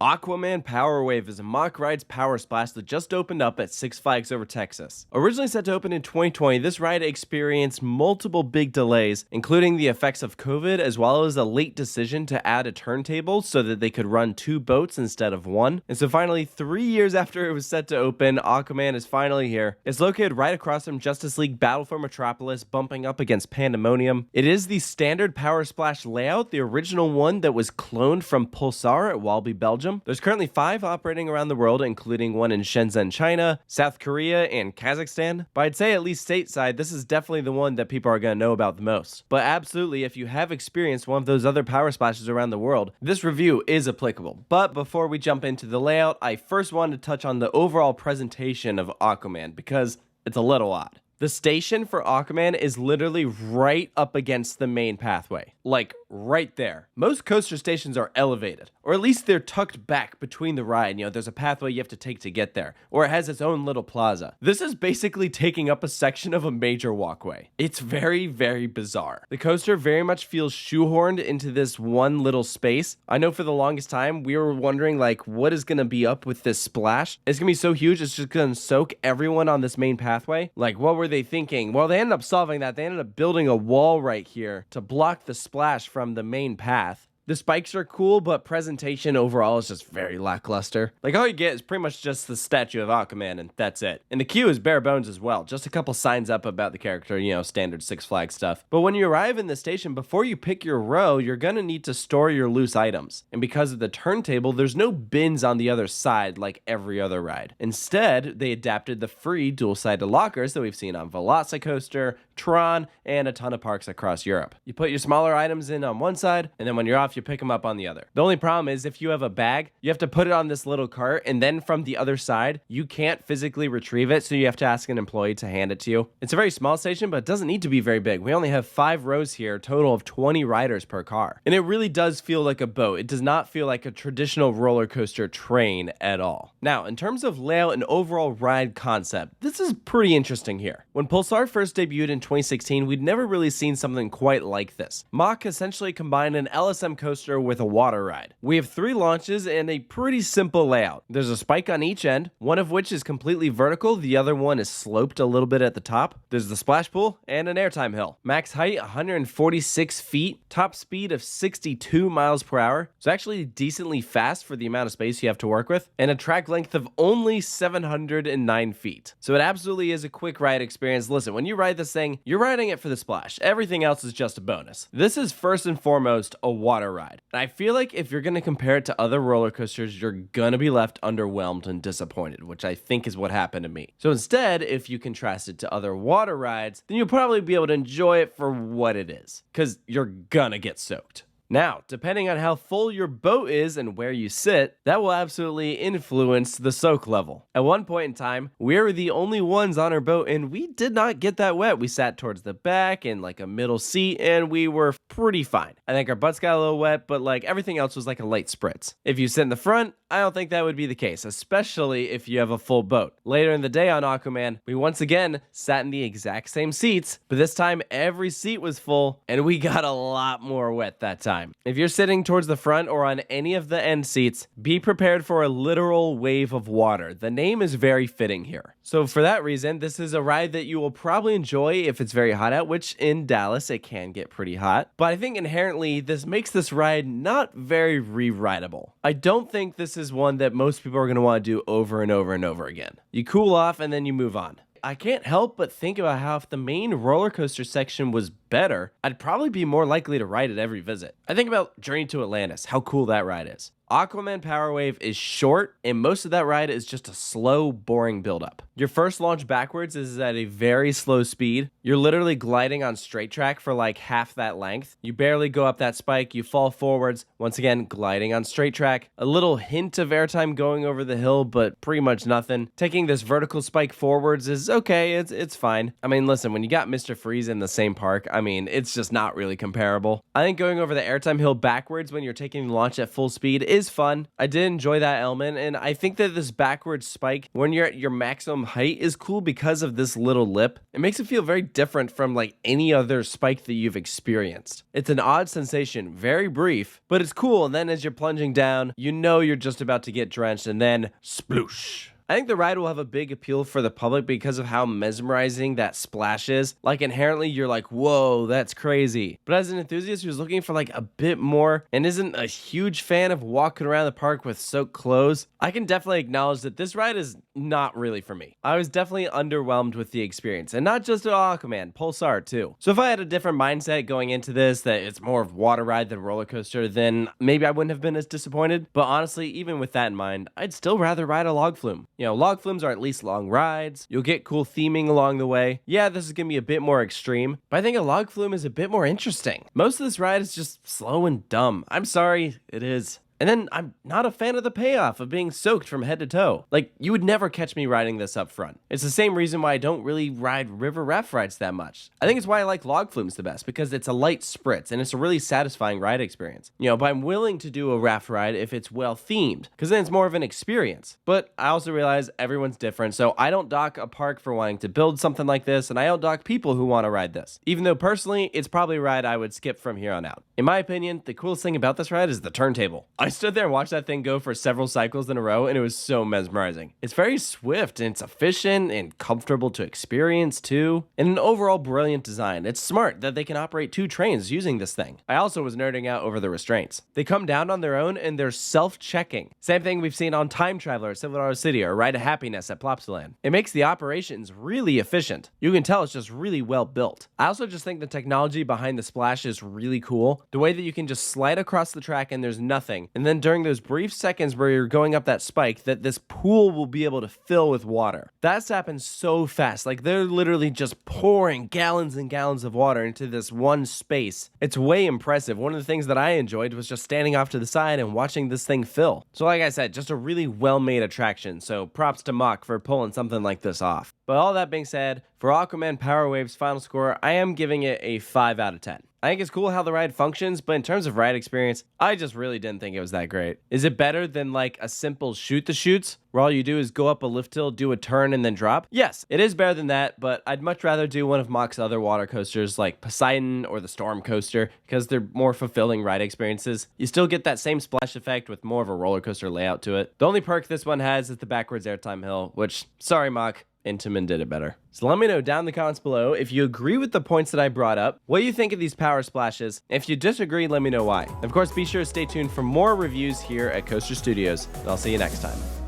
Aquaman Power Wave is a MACK Rides Power Splash that just opened up at Six Flags over Texas. Originally set to open in 2020, this ride experienced multiple big delays, including the effects of COVID, as well as a late decision to add a turntable so that they could run 2 boats instead of 1. And so finally, 3 years after it was set to open, Aquaman is finally here. It's located right across from Justice League Battle for Metropolis, bumping up against Pandemonium. It is the standard Power Splash layout, the original one that was cloned from Pulsar at Walibi Belgium. There's currently 5 operating around the world, including one in Shenzhen, China, South Korea, and Kazakhstan. But I'd say at least stateside, this is definitely the one that people are going to know about the most. But absolutely, if you have experienced one of those other power splashes around the world, this review is applicable. But before we jump into the layout, I first wanted to touch on the overall presentation of Aquaman because it's a little odd. The station for Aquaman is literally right up against the main pathway. Like, right there. Most coaster stations are elevated, or at least they're tucked back between the ride. You know, there's a pathway you have to take to get there, or it has its own little plaza. This is basically taking up a section of a major walkway. It's very, very bizarre. The coaster very much feels shoehorned into this one little space. I know for the longest time, we were wondering, like, what is gonna be up with this splash? It's gonna be so huge, it's just gonna soak everyone on this main pathway. Like, what were they thinking? Well, they ended up solving that. They ended up building a wall right here to block the splash from the main path. The spikes are cool, but presentation overall is just very lackluster. Like, all you get is pretty much just the statue of Aquaman, and that's it. And the queue is bare bones as well. Just a couple signs up about the character, you know, standard Six Flags stuff. But when you arrive in the station, before you pick your row, you're gonna need to store your loose items. And because of the turntable, there's no bins on the other side like every other ride. Instead, they adapted the free dual-sided lockers that we've seen on Velocicoaster, Tron, and a ton of parks across Europe. You put your smaller items in on one side, and then when you're off, you pick them up on the other. The only problem is if you have a bag, you have to put it on this little cart, and then from the other side, you can't physically retrieve it, so you have to ask an employee to hand it to you. It's a very small station, but it doesn't need to be very big. We only have 5 rows here, total of 20 riders per car. And it really does feel like a boat. It does not feel like a traditional roller coaster train at all. Now, in terms of layout and overall ride concept, this is pretty interesting here. When Pulsar first debuted in 2016, we'd never really seen something quite like this. MACK essentially combined an LSM coaster with a water ride. We have 3 launches and a pretty simple layout. There's a spike on each end, one of which is completely vertical, the other one is sloped a little bit at the top. There's the splash pool and an airtime hill. Max height 146 feet, top speed of 62 miles per hour. So actually decently fast for the amount of space you have to work with, and a track length of only 709 feet. So it absolutely is a quick ride experience. Listen, when you ride this thing, you're riding it for the splash. Everything else is just a bonus. This is first and foremost a water ride. And I feel like if you're going to compare it to other roller coasters, you're going to be left underwhelmed and disappointed, which I think is what happened to me. So instead, if you contrast it to other water rides, then you'll probably be able to enjoy it for what it is, because you're gonna get soaked. Now, depending on how full your boat is and where you sit, that will absolutely influence the soak level. At one point in time, we were the only ones on our boat and we did not get that wet. We sat towards the back in like a middle seat and we were pretty fine. I think our butts got a little wet, but like everything else was like a light spritz. If you sit in the front, I don't think that would be the case, especially if you have a full boat. Later in the day on Aquaman, we once again sat in the exact same seats, but this time every seat was full and we got a lot more wet that time. If you're sitting towards the front or on any of the end seats, be prepared for a literal wave of water. The name is very fitting here. So for that reason, this is a ride that you will probably enjoy if it's very hot out, which in Dallas, it can get pretty hot. But I think inherently, this makes this ride not very re-rideable. I don't think this is one that most people are going to want to do over and over and over again. You cool off and then you move on. I can't help but think about how if the main roller coaster section was better, I'd probably be more likely to ride it every visit. I think about Journey to Atlantis, how cool that ride is. Aquaman Power Wave is short, and most of that ride is just a slow, boring buildup. Your first launch backwards is at a very slow speed. You're literally gliding on straight track for like half that length. You barely go up that spike, you fall forwards, once again, gliding on straight track. A little hint of airtime going over the hill, but pretty much nothing. Taking this vertical spike forwards is okay, it's fine. I mean, listen, when you got Mr. Freeze in the same park, I mean, it's just not really comparable. I think going over the airtime hill backwards when you're taking the launch at full speed is fun. I did enjoy that element, and I think that this backwards spike when you're at your maximum height is cool because of this little lip. It makes it feel very different from like any other spike that you've experienced. It's an odd sensation, very brief, but it's cool, and then as you're plunging down, you know you're just about to get drenched, and then sploosh. I think the ride will have a big appeal for the public because of how mesmerizing that splash is. Like inherently you're like, whoa, that's crazy. But as an enthusiast who's looking for like a bit more and isn't a huge fan of walking around the park with soaked clothes, I can definitely acknowledge that this ride is not really for me. I was definitely underwhelmed with the experience, and not just at Aquaman, Pulsar too. So if I had a different mindset going into this, that it's more of water ride than roller coaster, then maybe I wouldn't have been as disappointed. But honestly, even with that in mind, I'd still rather ride a log flume. You know, log flumes are at least long rides. You'll get cool theming along the way. Yeah, this is gonna be a bit more extreme, but I think a log flume is a bit more interesting. Most of this ride is just slow and dumb. I'm sorry, it is. And then I'm not a fan of the payoff of being soaked from head to toe. Like, you would never catch me riding this up front. It's the same reason why I don't really ride river raft rides that much. I think it's why I like log flumes the best, because it's a light spritz and it's a really satisfying ride experience. You know, but I'm willing to do a raft ride if it's well themed, because then it's more of an experience. But I also realize everyone's different, so I don't dock a park for wanting to build something like this, and I don't dock people who want to ride this. Even though personally, it's probably a ride I would skip from here on out. In my opinion, the coolest thing about this ride is the turntable. I stood there and watched that thing go for several cycles in a row, and it was so mesmerizing. It's very swift, and it's efficient and comfortable to experience too, and an overall brilliant design. It's smart that they can operate 2 trains using this thing. I also was nerding out over the restraints. They come down on their own, and they're self-checking. Same thing we've seen on Time Traveler at Silverado City or Ride of Happiness at Plopsaland. It makes the operations really efficient. You can tell it's just really well built. I also just think the technology behind the splash is really cool. The way that you can just slide across the track and there's nothing, and then during those brief seconds where you're going up that spike, that this pool will be able to fill with water. That's happened so fast. Like, they're literally just pouring gallons and gallons of water into this one space. It's way impressive. One of the things that I enjoyed was just standing off to the side and watching this thing fill. So like I said, just a really well-made attraction. So props to MACK for pulling something like this off. But all that being said, for Aquaman Power Wave's final score, I am giving it a 5 out of 10. I think it's cool how the ride functions, but in terms of ride experience, I just really didn't think it was that great. Is it better than like a simple shoot the chutes, where all you do is go up a lift hill, do a turn, and then drop? Yes, it is better than that, but I'd much rather do one of MACK's other water coasters like Poseidon or the Storm Coaster, because they're more fulfilling ride experiences. You still get that same splash effect with more of a roller coaster layout to it. The only perk this one has is the backwards airtime hill, which, sorry MACK, Intamin did it better. So let me know down in the comments below if you agree with the points that I brought up, what you think of these power splashes. If you disagree, let me know why. Of course, be sure to stay tuned for more reviews here at Coaster Studios, and I'll see you next time.